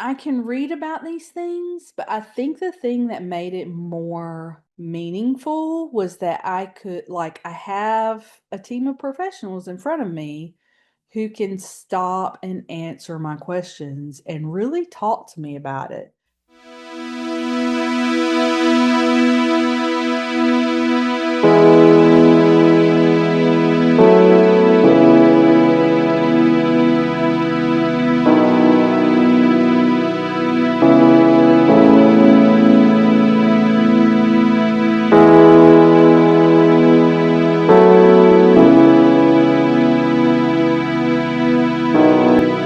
I can read about these things, but I think the thing that made it more meaningful was that I have a team of professionals in front of me who can stop and answer my questions and really talk to me about it.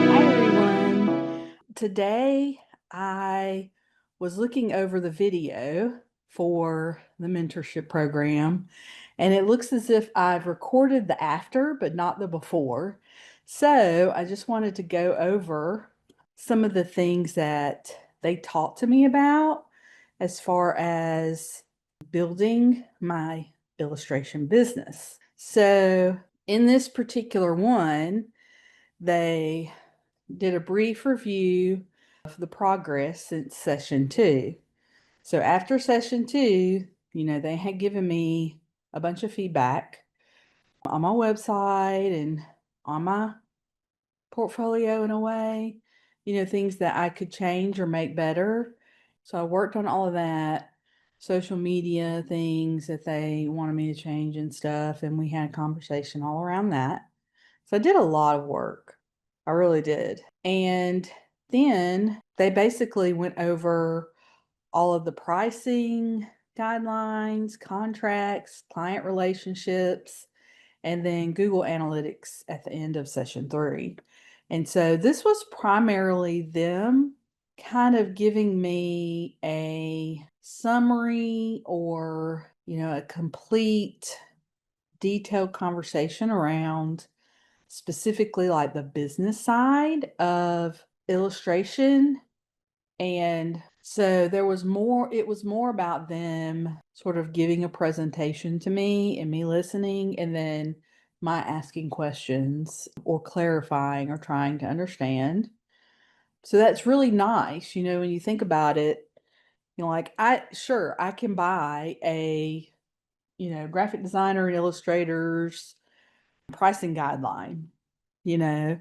Hi, everyone. Today, I was looking over the video for the mentorship program, and it looks as if I've recorded the after, but not the before. So I just wanted to go over some of the things that they talked to me about as far as building my illustration business. So in this particular one, they did a brief review of the progress since session 2. So after session 2, they had given me a bunch of feedback on my website and on my portfolio in a way, things that I could change or make better. So I worked on all of that, social media things that they wanted me to change and stuff. And we had a conversation all around that. So I did a lot of work. I really did. And then they basically went over all of the pricing guidelines, contracts, client relationships, and then Google Analytics at the end of session 3. And so this was primarily them kind of giving me a summary or, a complete detailed conversation around specifically like the business side of illustration. And so it was more about them sort of giving a presentation to me and me listening, and then my asking questions or clarifying or trying to understand. So that's really nice, when you think about it, I can buy a, graphic designer and illustrators pricing guideline, you know,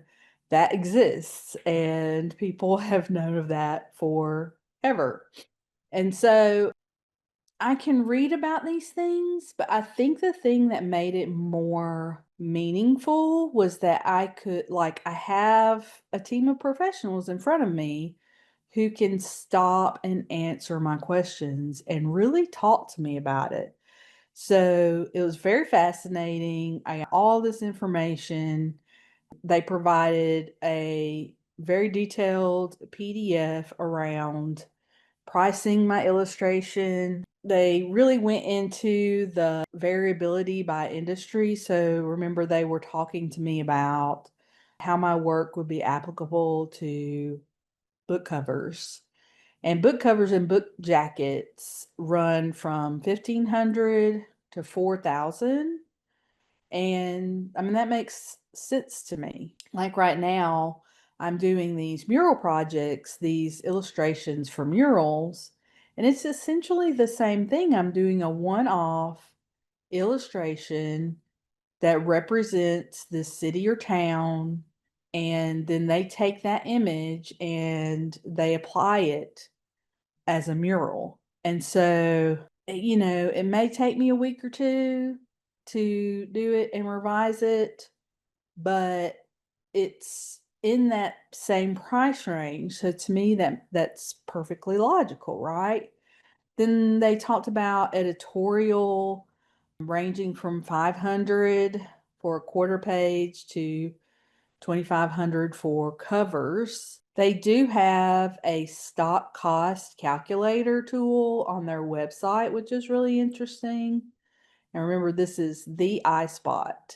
that exists and people have known of that forever. And so I can read about these things, but I think the thing that made it more meaningful was that I have a team of professionals in front of me who can stop and answer my questions and really talk to me about it. So it was very fascinating. I got all this information. They provided a very detailed PDF around pricing my illustration. They really went into the variability by industry. So remember, they were talking to me about how my work would be applicable to book covers. And book covers and book jackets run from 1,500 to 4,000. And I mean, that makes sense to me. Like right now, I'm doing these mural projects, these illustrations for murals, and it's essentially the same thing. I'm doing a one off illustration that represents this city or town, and then they take that image and they apply it as a mural. And so, it may take me a week or two to do it and revise it, but it's in that same price range. So to me, that's perfectly logical, right? Then they talked about editorial ranging from 500 for a quarter page to 2,500 for covers. They do have a stock cost calculator tool on their website, which is really interesting. And remember, this is the iSpot.com.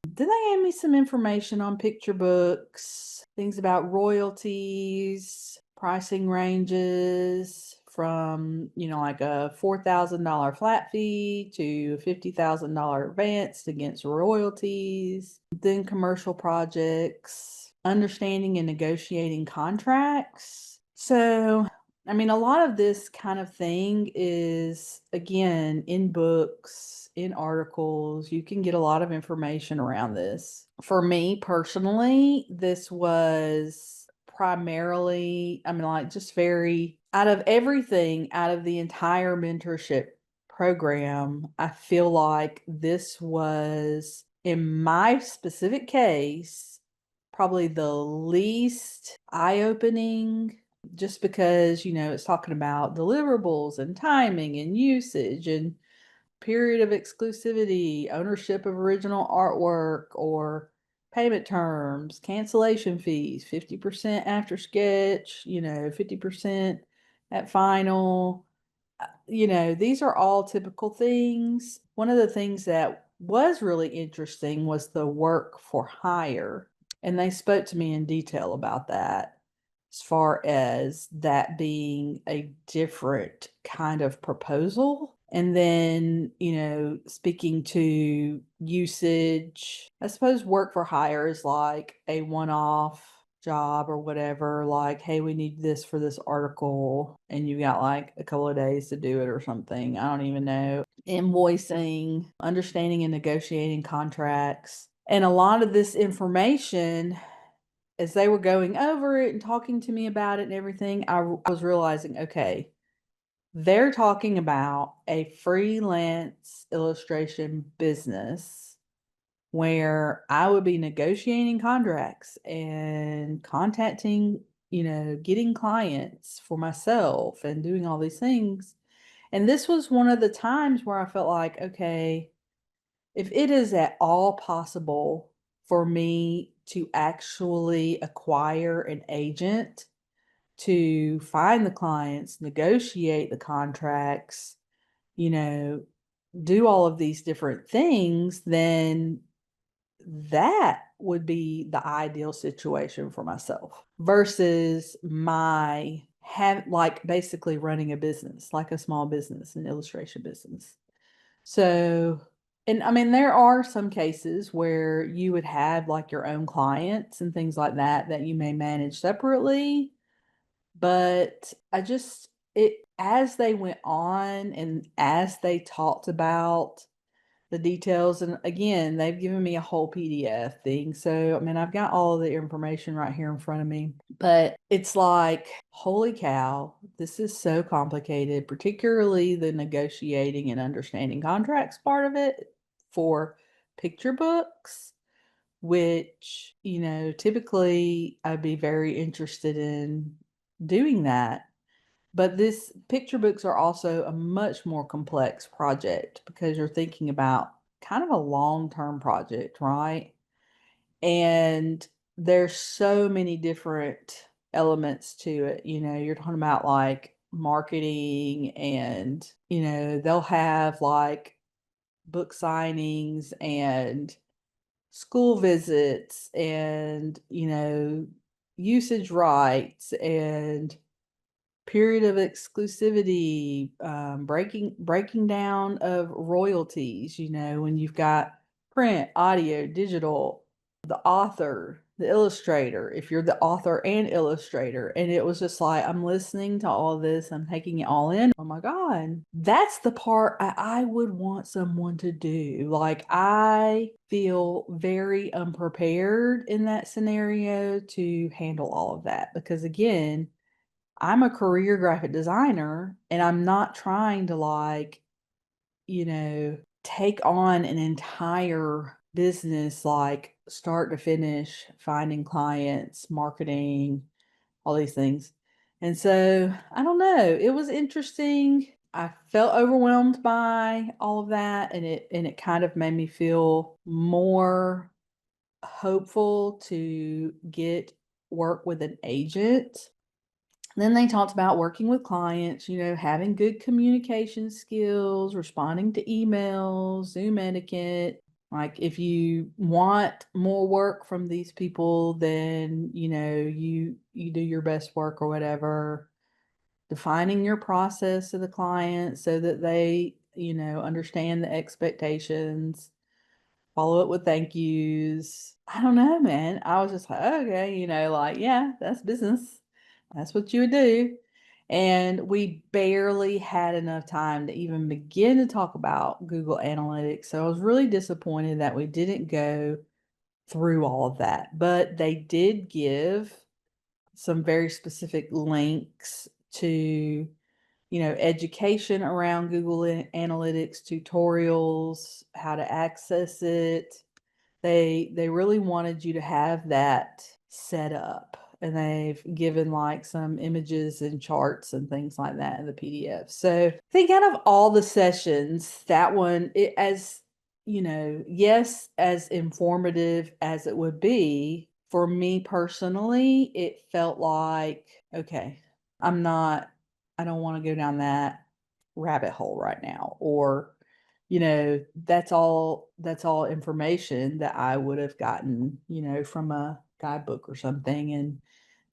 Then they gave me some information on picture books, things about royalties, pricing ranges from, like a $4,000 flat fee to $50,000 advanced against royalties, then commercial projects. understanding and negotiating contracts. So, I mean, a lot of this kind of thing is, again, in books, in articles. You can get a lot of information around this. For me personally, this was primarily, I mean, like just very out of everything, out of the entire mentorship program, I feel like this was, in my specific case, probably the least eye-opening, just because, it's talking about deliverables and timing and usage and period of exclusivity, ownership of original artwork, or payment terms, cancellation fees, 50% after sketch, 50% at final. These are all typical things. One of the things that was really interesting was the work for hire. And they spoke to me in detail about that, as far as that being a different kind of proposal. And then, speaking to usage, I suppose work for hire is like a one-off job or whatever, like, hey, we need this for this article, and you got like a couple of days to do it or something. I don't even know. Invoicing, understanding and negotiating contracts. And a lot of this information, as they were going over it and talking to me about it and everything, I was realizing, okay, they're talking about a freelance illustration business where I would be negotiating contracts and contacting, getting clients for myself and doing all these things. And this was one of the times where I felt like, okay, if it is at all possible for me to actually acquire an agent to find the clients, negotiate the contracts, you know, do all of these different things, then that would be the ideal situation for myself versus my like basically running a business, like a small business, an illustration business. So, and I mean, there are some cases where you would have like your own clients and things like that you may manage separately. But as they went on and as they talked about the details, and again, they've given me a whole PDF thing. So, I mean, I've got all of the information right here in front of me, but it's like, holy cow, this is so complicated, particularly the negotiating and understanding contracts part of it for picture books, which, typically I'd be very interested in doing that. But this picture books are also a much more complex project because you're thinking about kind of a long-term project, right? And there's so many different elements to it. You're talking about like marketing and, they'll have like book signings and school visits and, usage rights and period of exclusivity, breaking down of royalties, when you've got print, audio, digital, the author, the illustrator, if you're the author and illustrator. And it was just like, I'm listening to all this, I'm taking it all in. Oh my God, that's the part I would want someone to do. Like, I feel very unprepared in that scenario to handle all of that because, again, I'm a career graphic designer and I'm not trying to like, take on an entire business, like start to finish, finding clients, marketing, all these things. And so I don't know, it was interesting. I felt overwhelmed by all of that, and it kind of made me feel more hopeful to get work with an agent. Then they talked about working with clients, having good communication skills, responding to emails, Zoom etiquette. Like, if you want more work from these people, then, you do your best work or whatever. Defining your process to the client so that they, understand the expectations. Follow it with thank yous. I don't know, man. I was just like, okay, like, yeah, that's business. That's what you would do. And we barely had enough time to even begin to talk about Google Analytics. So I was really disappointed that we didn't go through all of that. But they did give some very specific links to, education around Google Analytics, tutorials, how to access it. They really wanted you to have that set up, and they've given like some images and charts and things like that in the PDF. So I think out of all the sessions, that one, yes, as informative as it would be, for me personally, it felt like, okay, I'm not, I don't want to go down that rabbit hole right now, or that's all information that I would have gotten, from a guidebook or something, and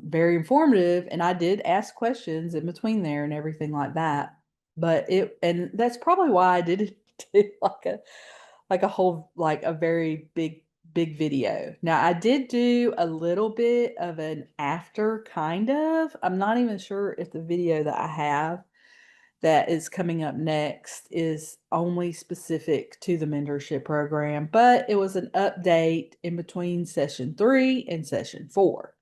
very informative. And I did ask questions in between there and everything like that. And that's probably why I didn't do like a whole, like a very big video. Now I did do a little bit of an after, kind of. I'm not even sure if the video that I have that is coming up next is only specific to the mentorship program, but it was an update in between session 3 and session 4.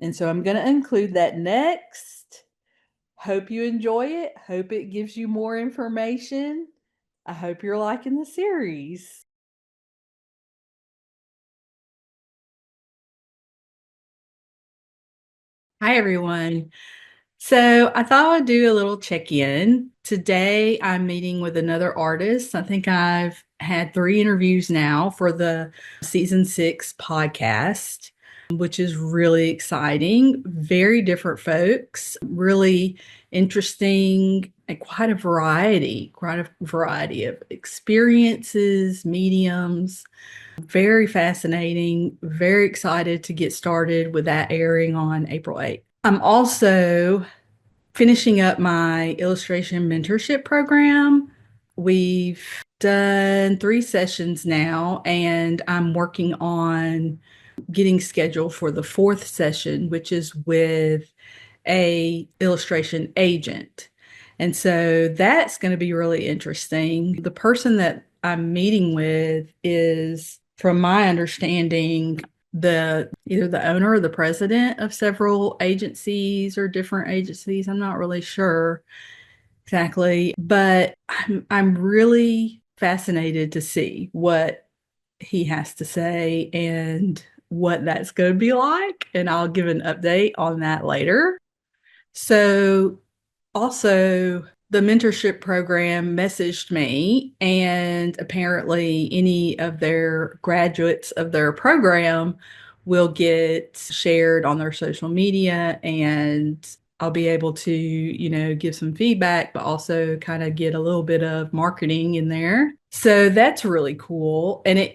And so I'm going to include that next. Hope you enjoy it. Hope it gives you more information. I hope you're liking the series. Hi, everyone. So I thought I'd do a little check-in. Today I'm meeting with another artist. I think I've had 3 interviews now for the season 6 podcast, which is really exciting. Very different folks, really interesting, and quite a variety of experiences, mediums. Very fascinating. Very excited to get started with that airing on April 8th. I'm also finishing up my illustration mentorship program. We've done 3 sessions now, and I'm working on getting scheduled for the 4th session, which is with a illustration agent. And so that's going to be really interesting. The person that I'm meeting with is, from my understanding, either the owner or the president of several agencies or different agencies. I'm not really sure exactly, but I'm really fascinated to see what he has to say and what that's going to be like. And I'll give an update on that later. So also, the mentorship program messaged me, and apparently, any of their graduates of their program will get shared on their social media, and I'll be able to, give some feedback, but also kind of get a little bit of marketing in there. So that's really cool. And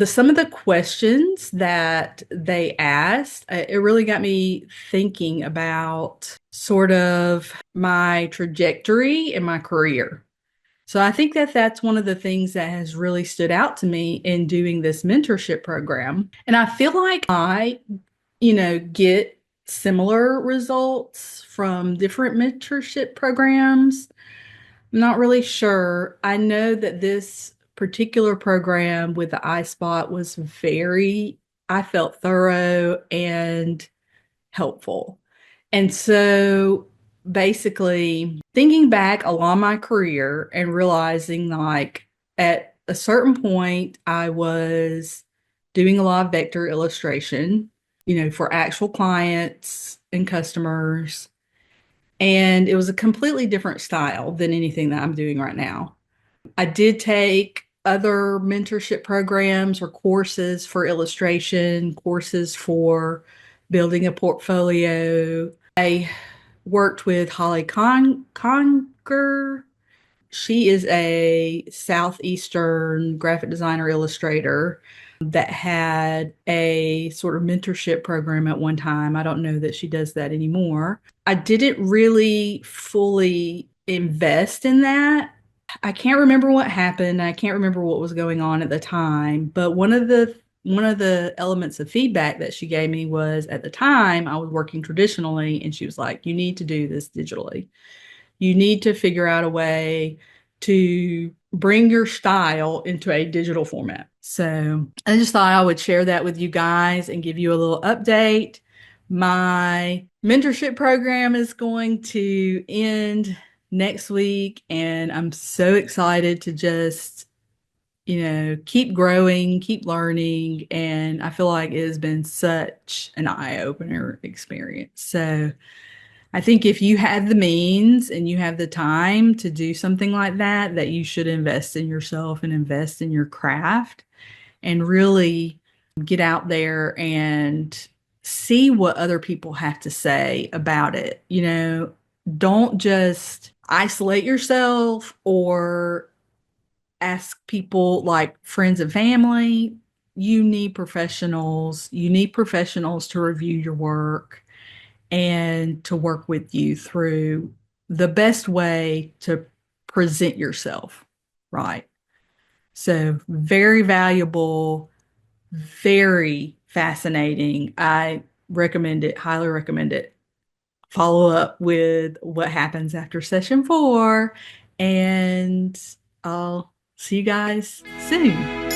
some of the questions that they asked, it really got me thinking about sort of my trajectory in my career. So I think that that's one of the things that has really stood out to me in doing this mentorship program. And I feel like I, get similar results from different mentorship programs. I'm not really sure. I know that this particular program with the iSpot was I felt thorough and helpful. And so basically, thinking back along my career and realizing, like, at a certain point, I was doing a lot of vector illustration, for actual clients and customers. And it was a completely different style than anything that I'm doing right now. I did take other mentorship programs or courses for illustration, courses for building a portfolio. I worked with Holly Conger. She is a Southeastern graphic designer illustrator that had a sort of mentorship program at one time. I don't know that she does that anymore. I didn't really fully invest in that. I can't remember what happened. I can't remember what was going on at the time. But one of the one of the elements of feedback that she gave me was at the time I was working traditionally, and she was like, you need to do this digitally. You need to figure out a way to bring your style into a digital format. So I just thought I would share that with you guys and give you a little update. My mentorship program is going to end next week, and I'm so excited to just keep growing, keep learning. And I feel like it has been such an eye-opener experience. So I think if you have the means and you have the time to do something like that, that you should invest in yourself and invest in your craft and really get out there and see what other people have to say about it. Don't just isolate yourself or ask people like friends and family. You need professionals. You need professionals to review your work and to work with you through the best way to present yourself, right? So, very valuable, very fascinating. I recommend it, highly recommend it. Follow up with what happens after session 4, and I'll see you guys soon.